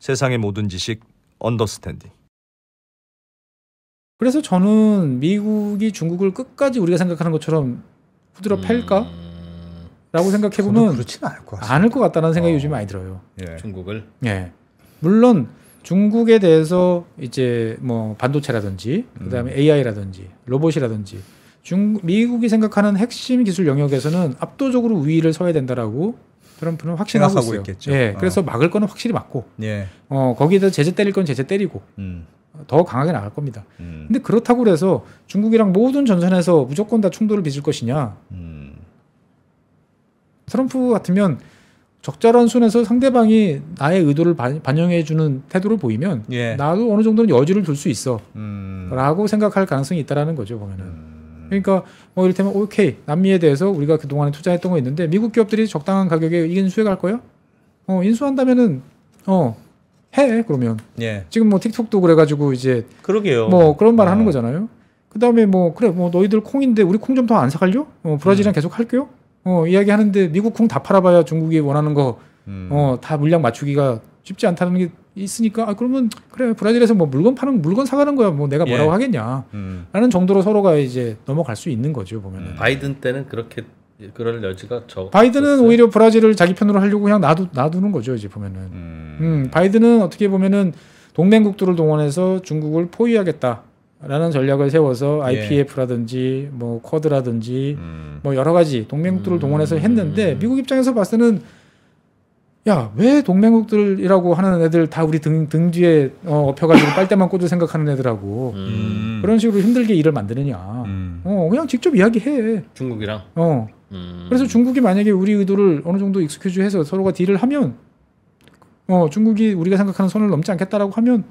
세상의 모든 지식 언더스탠딩. 그래서 저는 미국이 중국을 끝까지 우리가 생각하는 것처럼 후드려 팰까? 라고 생각해보면 그렇지는 않을 것 같다는 생각이 요즘 많이 들어요. 예. 중국을. 예. 물론 중국에 대해서 이제 뭐 반도체라든지 그다음에 AI라든지 로봇이라든지 미국이 생각하는 핵심 기술 영역에서는 압도적으로 우위를 서야 된다라고 트럼프는 확신하고 있어요. 있겠죠. 예. 그래서 막을 거는 확실히 막고 예. 거기에다 제재 때릴 건 제재 때리고 더 강하게 나갈 겁니다. 근데 그렇다고 그래서 중국이랑 모든 전선에서 무조건 다 충돌을 빚을 것이냐? 트럼프 같으면 적절한 순에서 상대방이 나의 의도를 반영해주는 태도를 보이면 예. 나도 어느 정도는 여지를 둘 수 있어 라고 생각할 가능성이 있다라는 거죠. 보면은. 그러니까 뭐 이를테면 오케이 남미에 대해서 우리가 그동안에 투자했던 거 있는데 미국 기업들이 적당한 가격에 인수해갈 거야? 인수한다면은 해 그러면. 예. 지금 뭐 틱톡도 그래가지고 이제 그러게요. 뭐 그런 말 하는 거잖아요. 그 다음에 뭐 그래 뭐 너희들 콩인데 우리 콩 좀 더 안 사갈려? 브라질이랑 계속 할게요. 이야기하는데 미국 콩 다 팔아봐야 중국이 원하는 거 다 물량 맞추기가 쉽지 않다는 게 있으니까 그러면 그래 브라질에서 뭐 물건 사가는 거야 뭐 내가 뭐라고 하겠냐 라는 정도로 서로가 이제 넘어갈 수 있는 거죠 보면은. 바이든 때는 그렇게 그럴 여지가 바이든은 없었어요? 오히려 브라질을 자기 편으로 하려고 그냥 놔두는 거죠 이제 보면은. 바이든은 어떻게 보면은 동맹국들을 동원해서 중국을 포위하겠다라는 전략을 세워서 IPF라든지 뭐 쿼드라든지 뭐 여러 가지 동맹국들을 동원해서 했는데 미국 입장에서 봤을 때는 야, 왜 동맹국들이라고 하는 애들 다 우리 등 뒤에 엎혀가지고 빨대만 꽂을 생각하는 애들하고 그런 식으로 힘들게 일을 만드느냐. 그냥 직접 이야기해. 중국이랑. 그래서 중국이 만약에 우리 의도를 어느 정도 익스큐즈 해서 서로가 딜을 하면 중국이 우리가 생각하는 선을 넘지 않겠다라고 하면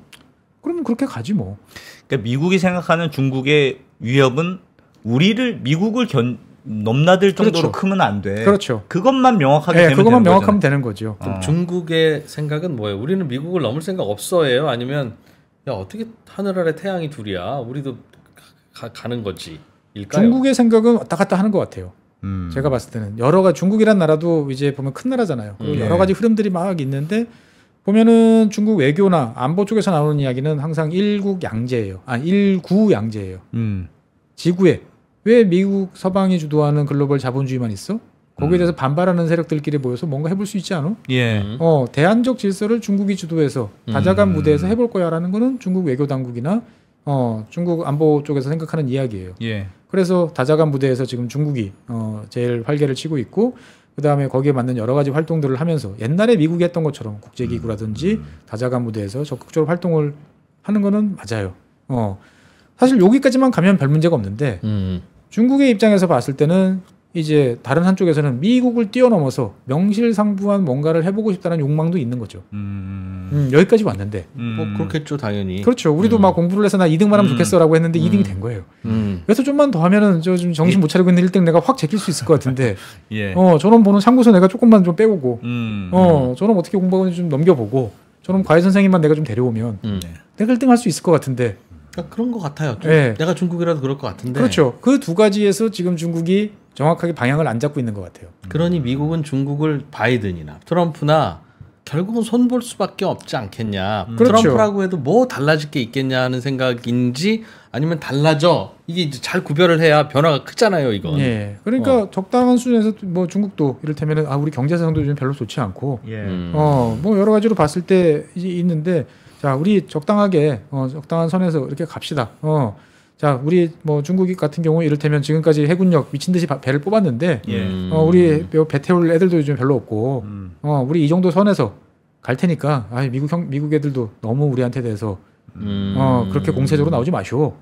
그러면 그렇게 가지 뭐. 그러니까 미국이 생각하는 중국의 위협은 미국을 넘나들 정도로 그렇죠. 크면 안 돼. 그렇죠. 그것만 명확하게 되면 그것만 되는 명확하면 거잖아요. 되는 거죠. 그럼 중국의 생각은 뭐예요? 우리는 미국을 넘을 생각 없어예요? 아니면 야 어떻게 하늘 아래 태양이 둘이야? 우리도 가는 거지. 일까요? 중국의 생각은 왔다 갔다 하는 것 같아요. 제가 봤을 때는 중국이란 나라도 이제 보면 큰 나라잖아요. 그리고 여러 가지 흐름들이 막 있는데 보면은 중국 외교나 안보 쪽에서 나오는 이야기는 항상 일국양제예요. 일구양제예요. 지구에 왜 미국 서방이 주도하는 글로벌 자본주의만 있어? 거기에 대해서 반발하는 세력들끼리 모여서 뭔가 해볼 수 있지 않아? 예. 대안적 질서를 중국이 주도해서 다자간 무대에서 해볼 거야라는 거는 중국 외교 당국이나 중국 안보 쪽에서 생각하는 이야기예요. 예. 그래서 다자간 무대에서 지금 중국이 제일 활개를 치고 있고 그 다음에 거기에 맞는 여러 가지 활동들을 하면서 옛날에 미국이 했던 것처럼 국제기구라든지 다자간 무대에서 적극적으로 활동을 하는 거는 맞아요. 사실 여기까지만 가면 별 문제가 없는데 중국의 입장에서 봤을 때는 이제 다른 한쪽에서는 미국을 뛰어넘어서 명실상부한 뭔가를 해보고 싶다는 욕망도 있는 거죠. 여기까지 왔는데. 뭐 그렇겠죠 당연히. 그렇죠. 우리도 막 공부를 해서 나 2등만 하면 좋겠어라고 했는데 2등이 된 거예요. 그래서 좀만 더 하면은 저 좀 정신 못 차리고 있는 1등 내가 확 제낄 수 있을 것 같은데. 예. 저놈 보는 참고서 내가 조금만 좀 빼오고, 저놈 어떻게 공부하는지 좀 넘겨보고, 저놈 과외 선생님만 내가 좀 데려오면 내가 1등 할 수 있을 것 같은데. 그러니까 그런 것 같아요. 내가 중국이라도 그럴 것 같은데. 그렇죠. 그 두 가지에서 지금 중국이 정확하게 방향을 안 잡고 있는 것 같아요. 그러니 미국은 중국을 바이든이나 트럼프나 결국은 손볼 수밖에 없지 않겠냐. 그렇죠. 트럼프라고 해도 뭐 달라질 게 있겠냐 하는 생각인지 아니면 달라져. 이게 이제 잘 구별을 해야 변화가 크잖아요, 이건. 예. 그러니까 적당한 수준에서 뭐 중국도 이를테면은 우리 경제 상황도 요즘 별로 좋지 않고, 뭐 여러 가지로 봤을 때 이제 있는데, 자 우리 적당하게 적당한 선에서 이렇게 갑시다. 자 우리 뭐 중국 같은 경우 이를테면 지금까지 해군력 미친 듯이 배를 뽑았는데, 우리 배 태울 애들도 요즘 별로 없고, 우리 이 정도 선에서 갈 테니까, 미국 애들도 너무 우리한테 대해서 그렇게 공세적으로 나오지 마시오.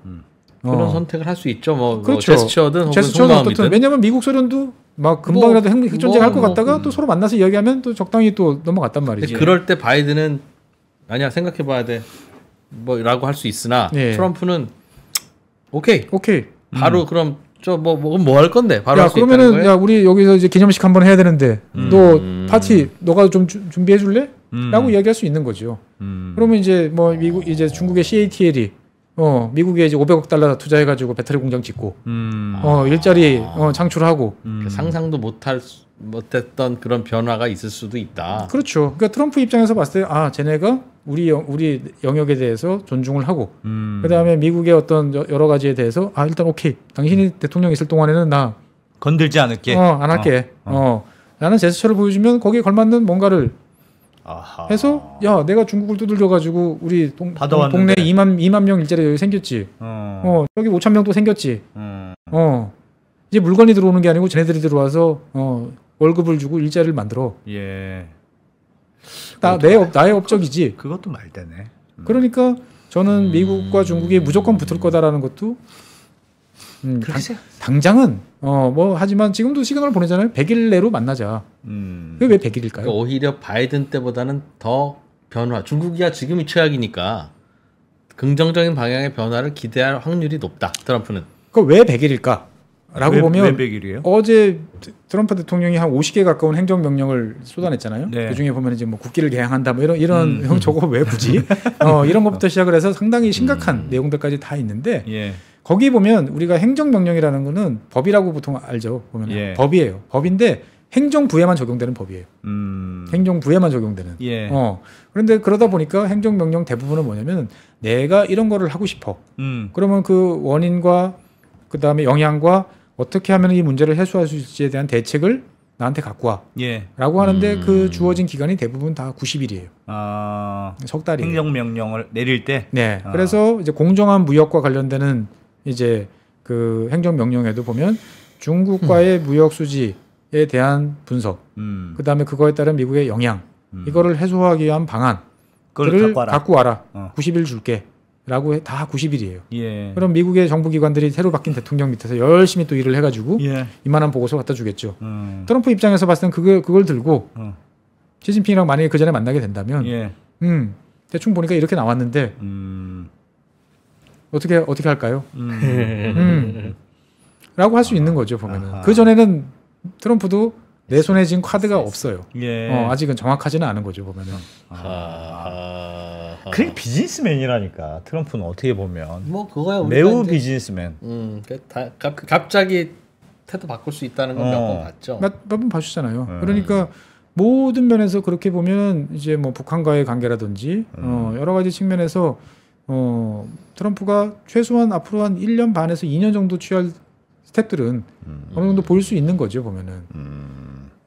그런 선택을 할 수 있죠. 뭐, 그렇죠. 뭐 제스처든 제스처는 어떻든. 왜냐면 미국 소련도 막 금방이라도 핵전쟁 할 것 같다가 또 서로 만나서 이야기하면 또 적당히 또 넘어갔단 말이지. 그럴 때 바이든은 아니야 생각해봐야 돼 뭐라고 할 수 있으나 트럼프는 오케이 바로 그럼 저 뭐 할 건데 바로 할 수 있다는 그러면은 거예요? 야 우리 여기서 이제 기념식 한번 해야 되는데 너 파티 너가 좀 준비해 줄래? 라고 이야기할 수 있는 거죠. 그러면 이제 뭐 미국 이제 중국의 CATL이 미국에 이제 500억 달러 투자해가지고 배터리 공장 짓고 일자리 창출하고 상상도 못할 못했던 그런 변화가 있을 수도 있다. 그렇죠. 그러니까 트럼프 입장에서 봤을 때 쟤네가 우리 영역에 대해서 존중을 하고 그다음에 미국의 어떤 여러 가지에 대해서 일단 오케이. 당신이 대통령 있을 동안에는 나 건들지 않을게. 안 할게. 라는 제스처를 보여주면 거기에 걸맞는 뭔가를 해서 내가 중국을 두들겨 가지고 우리 동네 2만 명 일자리 여기 생겼지. 여기 5천 명도 생겼지. 이제 물건이 들어오는 게 아니고 쟤네들이 들어와서 월급을 주고 일자리를 만들어. 예. 나의 업적이지. 그것도 말되네. 그러니까 저는 미국과 중국이 무조건 붙을 거다라는 것도 당장은 하지만 지금도 시그널을 보내잖아요. 100일 내로 만나자. 그게 왜 100일일까요? 그러니까 오히려 바이든 때보다는 더 변화. 중국이야 지금이 최악이니까 긍정적인 방향의 변화를 기대할 확률이 높다. 트럼프는. 왜 100일일까? 라고 보면 왜 100일이에요? 어제 트럼프 대통령이 한 50개 가까운 행정명령을 쏟아냈잖아요. 네. 그중에 보면 이제 뭐 국기를 개항한다 뭐 이런 형 저거 왜 굳이 이런 것부터 시작을 해서 상당히 심각한 내용들까지 다 있는데 거기 보면 우리가 행정명령이라는 거는 법이라고 보통 알죠. 보면 법이에요. 법인데 행정부에만 적용되는 법이에요. 행정부에만 적용되는. 그런데 그러다 보니까 행정명령 대부분은 뭐냐면 내가 이런 거를 하고 싶어. 그러면 그 원인과 그 다음에 영향과 어떻게 하면 이 문제를 해소할 수 있을지에 대한 대책을 나한테 갖고 와. 라고 하는데 그 주어진 기간이 대부분 다 90일이에요. 석 달이에요. 행정명령을 내릴 때? 네. 그래서 이제 공정한 무역과 관련되는 이제 그 행정명령에도 보면 중국과의 무역 수지에 대한 분석, 그 다음에 그거에 따른 미국의 영향, 이거를 해소하기 위한 방안들을 갖고 와라. 90일 줄게. 라고 다 90일이에요. 그럼 미국의 정부기관들이 새로 바뀐 대통령 밑에서 열심히 또 일을 해가지고 이만한 보고서 갖다 주겠죠. 트럼프 입장에서 봤을 땐 그걸 들고 시진핑이랑 만약에 그 전에 만나게 된다면 대충 보니까 이렇게 나왔는데 어떻게 할까요? 라고 할 수 있는 거죠. 보면은 그 전에는 트럼프도 내 손에 쥔 카드가 없어요. 아직은 정확하지는 않은 거죠. 보면은. 그게 비즈니스맨이라니까. 트럼프는 어떻게 보면 뭐 그거야 매우 비즈니스맨. 갑자기 태도 바꿀 수 있다는 건 몇 번 봤죠. 몇 번 봐주잖아요. 그러니까 모든 면에서 그렇게 보면 이제 뭐 북한과의 관계라든지 여러 가지 측면에서 트럼프가 최소한 앞으로 한 1년 반에서 2년 정도 취할 스텝들은 어느 정도 보일 수 있는 거죠. 보면은.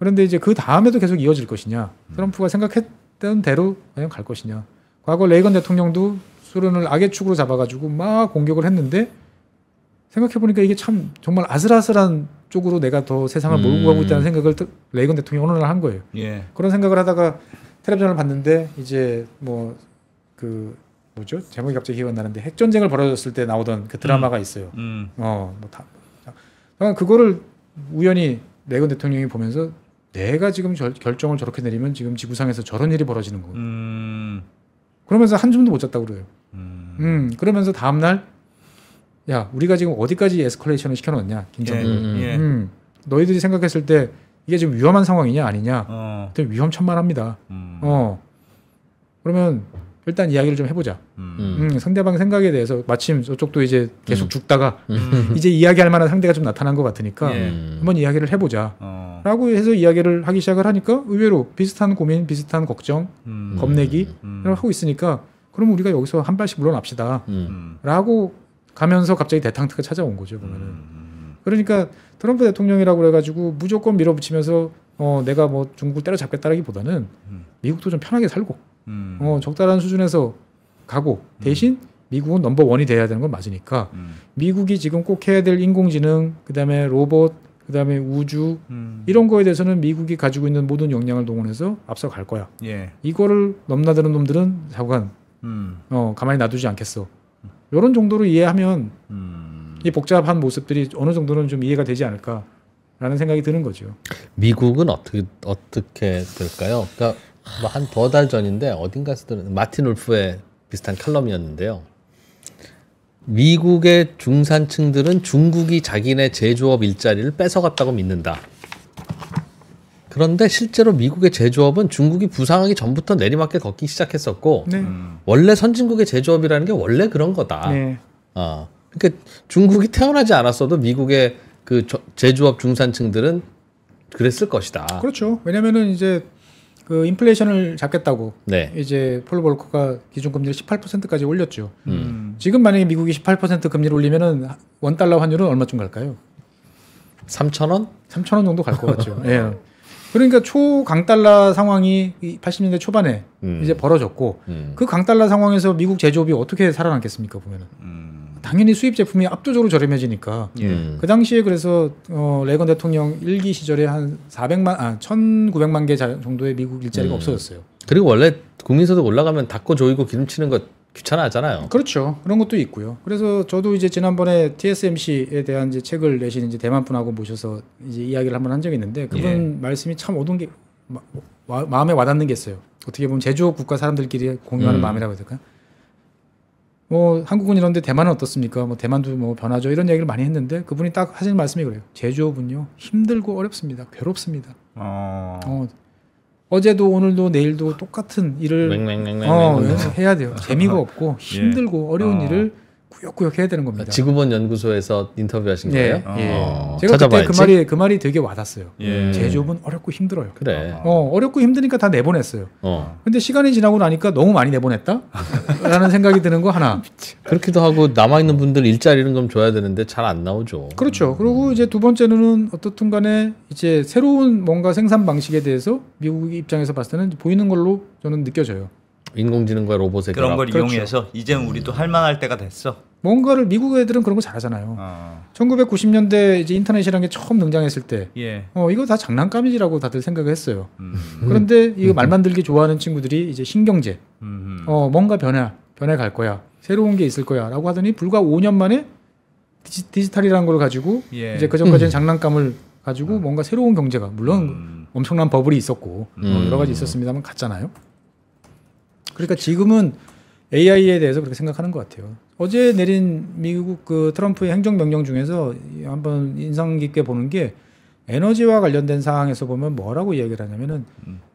그런데 이제 그 다음에도 계속 이어질 것이냐, 트럼프가 생각했던 대로 그냥 갈 것이냐. 과거 레이건 대통령도 소련을 악의 축으로 잡아가지고 막 공격을 했는데 생각해보니까 이게 참 정말 아슬아슬한 쪽으로 내가 더 세상을 몰고 가고 있다는 생각을 레이건 대통령이 어느 날 한 거예요. 그런 생각을 하다가 텔레비전을 봤는데 이제 뭐 그 뭐죠? 제목이 갑자기 기억이 안 나는데 핵전쟁을 벌어졌을 때 나오던 그 드라마가 있어요. 그거를 우연히 레이건 대통령이 보면서 내가 지금 결정을 저렇게 내리면 지금 지구상에서 저런 일이 벌어지는 거고. 그러면서 한숨도 못 잤다고 그래요. 그러면서 다음날 야 우리가 지금 어디까지 에스컬레이션을 시켜놓았냐 긴장을. 너희들이 생각했을 때 이게 지금 위험한 상황이냐 아니냐. 위험천만합니다. 그러면 일단 이야기를 좀 해보자. 상대방 생각에 대해서 마침 저쪽도 이제 계속 죽다가 이제 이야기할 만한 상대가 좀 나타난 것 같으니까 한번 이야기를 해보자. 라고 해서 이야기를 하기 시작을 하니까 의외로 비슷한 고민, 비슷한 걱정, 겁내기 이런 하고 있으니까 그럼 우리가 여기서 한 발씩 물러납시다. 라고 가면서 갑자기 대탕트가 찾아온 거죠. 보면은. 그러니까 트럼프 대통령이라고 그래가지고 무조건 밀어붙이면서 내가 뭐 중국을 때려잡겠다라기보다는 미국도 좀 편하게 살고 적절한 수준에서 가고 대신 미국은 넘버원이 돼야 되는 건 맞으니까 미국이 지금 꼭 해야 될 인공지능, 그다음에 로봇, 그다음에 우주 이런 거에 대해서는 미국이 가지고 있는 모든 역량을 동원해서 앞서갈 거야. 이거를 넘나드는 놈들은 자관 가만히 놔두지 않겠어. 이런 정도로 이해하면 이 복잡한 모습들이 어느 정도는 좀 이해가 되지 않을까라는 생각이 드는 거죠. 미국은 어떻게 될까요? 그러니까 뭐 한 더 달 전인데 어딘가에서 들은 마틴 울프의 비슷한 칼럼이었는데요. 미국의 중산층들은 중국이 자기네 제조업 일자리를 뺏어갔다고 믿는다. 그런데 실제로 미국의 제조업은 중국이 부상하기 전부터 내리막길 걷기 시작했었고 원래 선진국의 제조업이라는 게 원래 그런 거다. 그러니까 중국이 태어나지 않았어도 미국의 그 제조업 중산층들은 그랬을 것이다. 그렇죠. 왜냐면은 이제 그 인플레이션을 잡겠다고 네. 이제 폴 볼커가 기준금리를 18%까지 올렸죠. 지금 만약에 미국이 18% 금리를 올리면은 $1 환율은 얼마쯤 갈까요? 3,000원? 3,000원 정도 갈 것 같죠. 예. 그러니까 초강달러 상황이 80년대 초반에 이제 벌어졌고 그 강달러 상황에서 미국 제조업이 어떻게 살아남겠습니까 보면은 당연히 수입 제품이 압도적으로 저렴해지니까 그 당시에 그래서 레건 대통령 1기 시절에 한 1,900만 개 정도의 미국 일자리가 없어졌어요. 그리고 원래 국민소득 올라가면 닦고 조이고 기름치는 거 귀찮아하잖아요. 그렇죠. 그런 것도 있고요. 그래서 저도 이제 지난번에 TSMC에 대한 이제 책을 내신 이제 대만 분하고 모셔서 이제 이야기를 한번 한 적이 있는데 그분 말씀이 참 얻은 게 마음에 와닿는 게 있어요. 어떻게 보면 제조업 국가 사람들끼리 공유하는 마음이라고 해야 될까요? 뭐 한국은 이런데 대만은 어떻습니까? 뭐 대만도 뭐 변하죠. 이런 얘기를 많이 했는데 그분이 딱 하시는 말씀이 그래요. 제조업은요 힘들고 어렵습니다. 괴롭습니다. 어제도 오늘도 내일도 똑같은 일을 해야 돼요. 재미가 없고 힘들고 어려운 일을 꾸역꾸역 해야 되는 겁니다. 지구본 연구소에서 인터뷰하신 거예요? 제가 찾아봐야지. 그때 그 말이 되게 와닿았어요. 예. 제조업은 어렵고 힘들어요. 그래. 어렵고 힘드니까 다 내보냈어요. 근데 시간이 지나고 나니까 너무 많이 내보냈다? 라는 생각이 드는 거 하나. 그렇기도 하고 남아있는 분들 일자리는 좀 줘야 되는데 잘 안 나오죠. 그렇죠. 그리고 이제 두 번째는 어떻든 간에 이제 새로운 뭔가 생산 방식에 대해서 미국 입장에서 봤을 때는 보이는 걸로 저는 느껴져요. 인공지능과 로봇의 그런 결합. 걸 이용해서 이제는 우리도 할 만할 때가 됐어. 뭔가를 미국 애들은 그런 거 잘하잖아요. 1990년대 이제 인터넷이라는 게 처음 등장했을 때, 이거 다 장난감이라고 다들 생각을 했어요. 그런데 이거 말 만들기 좋아하는 친구들이 이제 신경제, 뭔가 변해 갈 거야, 새로운 게 있을 거야라고 하더니 불과 5년 만에 디지털이라는 걸 가지고 이제 그 전까지는 장난감을 가지고 뭔가 새로운 경제가 물론 엄청난 버블이 있었고 여러 가지 있었습니다만 갔잖아요. 그러니까 지금은 AI에 대해서 그렇게 생각하는 것 같아요. 어제 내린 미국 그 트럼프의 행정명령 중에서 한번 인상 깊게 보는 게 에너지와 관련된 사항에서 보면 뭐라고 이야기를 하냐면은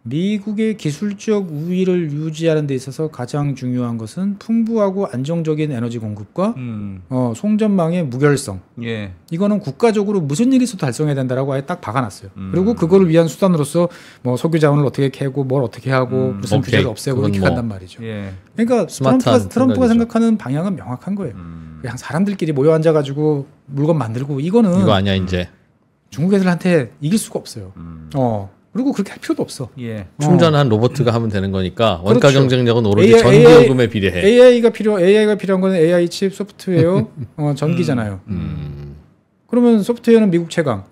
미국의 기술적 우위를 유지하는 데 있어서 가장 중요한 것은 풍부하고 안정적인 에너지 공급과 송전망의 무결성. 이거는 국가적으로 무슨 일이 있어도 달성해야 된다라고 아예 딱 박아놨어요. 그리고 그거를 위한 수단으로서 뭐 석유 자원을 어떻게 캐고 뭘 어떻게 하고 무슨 규제를 없애고 이렇게 간단 말이죠. 그러니까 트럼프가 생각하는 방향은 명확한 거예요. 그냥 사람들끼리 모여 앉아가지고 물건 만들고 이거는 이거 아니야 이제. 중국 애들한테 이길 수가 없어요. 그리고 그렇게 할 필요도 없어. 충전한 로봇가 하면 되는 거니까 원가 그렇죠. 경쟁력은 오로지 전기요금에 비례해. AI가 필요한 거는 AI 칩, 소프트웨어, 전기잖아요. 그러면 소프트웨어는 미국 최강.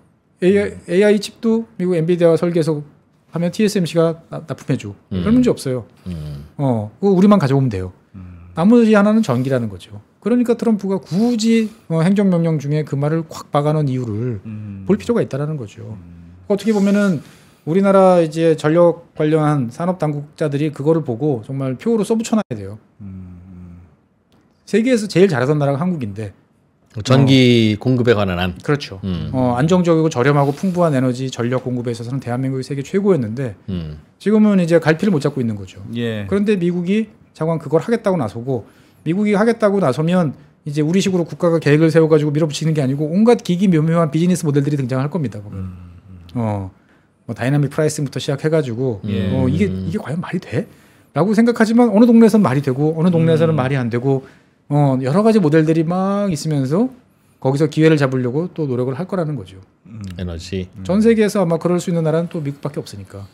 AI 칩도 미국 엔비디아가 설계해서 하면 TSMC가 납품해줘. 별 문제 없어요. 그거 우리만 가져오면 돼요. 나머지 하나는 전기라는 거죠. 그러니까 트럼프가 굳이 행정명령 중에 그 말을 콱 박아놓은 이유를 볼 필요가 있다라는 거죠. 어떻게 보면은 우리나라 이제 전력 관련한 산업 당국자들이 그거를 보고 정말 표로 써붙여놔야 돼요. 세계에서 제일 잘하던 나라가 한국인데 전기 공급에 관한 한. 그렇죠. 안정적이고 저렴하고 풍부한 에너지 전력 공급에 있어서는 대한민국이 세계 최고였는데 지금은 이제 갈피를 못 잡고 있는 거죠. 그런데 미국이 자관 그걸 하겠다고 나서고 미국이 하겠다고 나서면 이제 우리식으로 국가가 계획을 세워가지고 밀어붙이는 게 아니고 온갖 기기묘묘한 비즈니스 모델들이 등장할 겁니다. 뭐 다이나믹 프라이싱부터 시작해가지고 이게 과연 말이 돼? 라고 생각하지만 어느 동네에서는 말이 되고 어느 동네에서는 말이 안 되고 여러 가지 모델들이 막 있으면서 거기서 기회를 잡으려고 또 노력을 할 거라는 거죠. 에너지. 전 세계에서 아마 그럴 수 있는 나라는 또 미국밖에 없으니까.